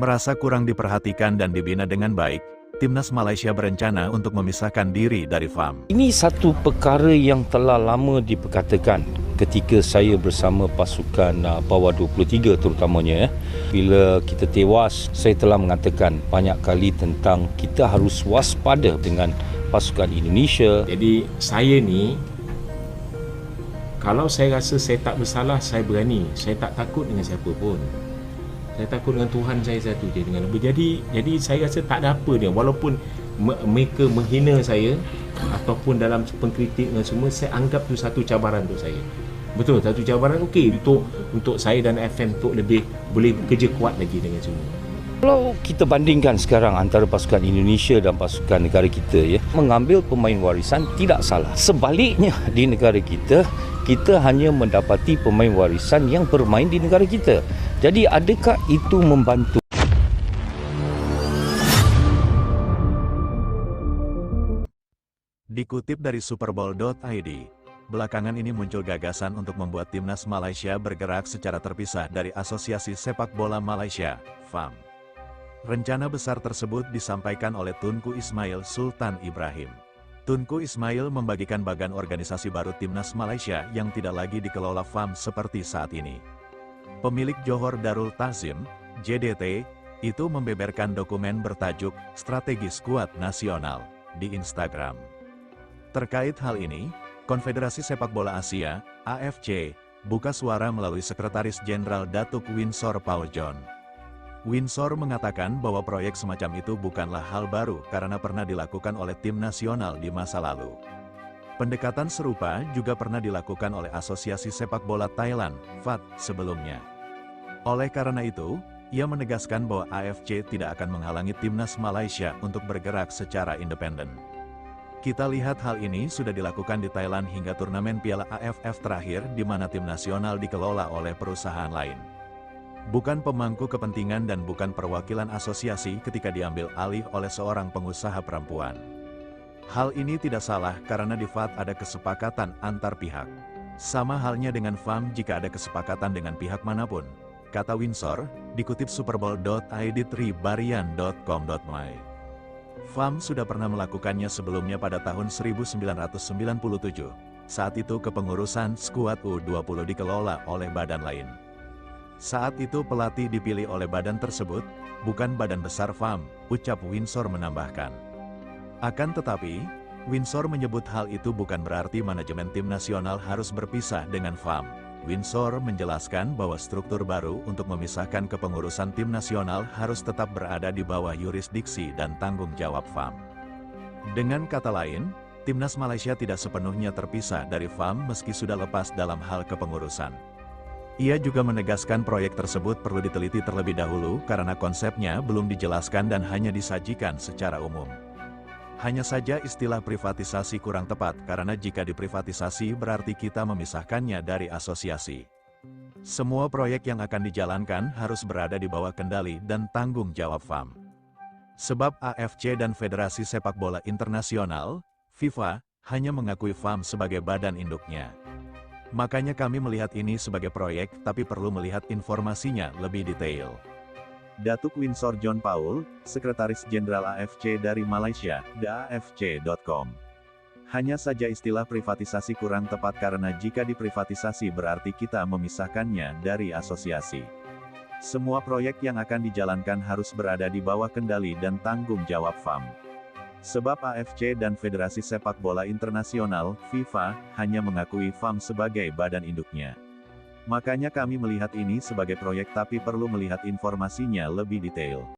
Merasa kurang diperhatikan dan dibina dengan baik, Timnas Malaysia berencana untuk memisahkan diri dari FAM. Ini satu perkara yang telah lama diperkatakan ketika saya bersama pasukan Bawah 23 terutamanya. Bila kita tewas, saya telah mengatakan banyak kali tentang kita harus waspada dengan pasukan Indonesia. Jadi saya ni, kalau saya rasa saya tak bersalah, saya berani. Saya tak takut dengan siapa pun. Saya takut dengan Tuhan saya satu je. Jadi saya rasa tak ada apa dia. Walaupun mereka menghina saya ataupun dalam pengkritik dan semua, saya anggap tu satu cabaran untuk saya. Betul, satu cabaran okey untuk saya dan FM untuk lebih boleh kerja kuat lagi dengan semua. Kalau kita bandingkan sekarang antara pasukan Indonesia dan pasukan negara kita, mengambil pemain warisan tidak salah. Sebaliknya di negara kita hanya mendapati pemain warisan yang bermain di negara kita. Jadi adakah itu membantu? Dikutip dari superbowl.id, belakangan ini muncul gagasan untuk membuat Timnas Malaysia bergerak secara terpisah dari Asosiasi Sepak Bola Malaysia, FAM. Rencana besar tersebut disampaikan oleh Tunku Ismail Sultan Ibrahim. Tunku Ismail membagikan bagan organisasi baru Timnas Malaysia yang tidak lagi dikelola FAM seperti saat ini. Pemilik Johor Darul Ta'zim, JDT, itu membeberkan dokumen bertajuk Strategi Skuad Nasional di Instagram. Terkait hal ini, Konfederasi Sepak Bola Asia, AFC, buka suara melalui Sekretaris Jenderal Datuk Winsor Paul John. Winsor mengatakan bahwa proyek semacam itu bukanlah hal baru karena pernah dilakukan oleh tim nasional di masa lalu. Pendekatan serupa juga pernah dilakukan oleh Asosiasi Sepak Bola Thailand, FAT, sebelumnya. Oleh karena itu, ia menegaskan bahwa AFC tidak akan menghalangi Timnas Malaysia untuk bergerak secara independen. Kita lihat hal ini sudah dilakukan di Thailand hingga turnamen Piala AFF terakhir di mana tim nasional dikelola oleh perusahaan lain. Bukan pemangku kepentingan dan bukan perwakilan asosiasi ketika diambil alih oleh seorang pengusaha perempuan. Hal ini tidak salah karena di FAT ada kesepakatan antar pihak. Sama halnya dengan FAM jika ada kesepakatan dengan pihak manapun, kata Winsor, dikutip superbowl.id tribarian.com.my. FAM sudah pernah melakukannya sebelumnya pada tahun 1997. Saat itu kepengurusan skuad U20 dikelola oleh badan lain. Saat itu pelatih dipilih oleh badan tersebut, bukan badan besar FAM, ucap Winsor menambahkan. Akan tetapi, Winsor menyebut hal itu bukan berarti manajemen tim nasional harus berpisah dengan FAM. Winsor menjelaskan bahwa struktur baru untuk memisahkan kepengurusan tim nasional harus tetap berada di bawah yurisdiksi dan tanggung jawab FAM. Dengan kata lain, Timnas Malaysia tidak sepenuhnya terpisah dari FAM meski sudah lepas dalam hal kepengurusan. Ia juga menegaskan proyek tersebut perlu diteliti terlebih dahulu karena konsepnya belum dijelaskan dan hanya disajikan secara umum. Hanya saja istilah privatisasi kurang tepat karena jika diprivatisasi berarti kita memisahkannya dari asosiasi. Semua proyek yang akan dijalankan harus berada di bawah kendali dan tanggung jawab FAM. Sebab AFC dan Federasi Sepak Bola Internasional, FIFA, hanya mengakui FAM sebagai badan induknya. Makanya kami melihat ini sebagai proyek tapi perlu melihat informasinya lebih detail. Datuk Winsor John Paul, Sekretaris Jenderal AFC dari Malaysia, theafc.com. Hanya saja istilah privatisasi kurang tepat karena jika diprivatisasi berarti kita memisahkannya dari asosiasi. Semua proyek yang akan dijalankan harus berada di bawah kendali dan tanggung jawab FAM. Sebab AFC dan Federasi Sepak Bola Internasional, FIFA, hanya mengakui FAM sebagai badan induknya. Makanya kami melihat ini sebagai proyek tapi perlu melihat informasinya lebih detail.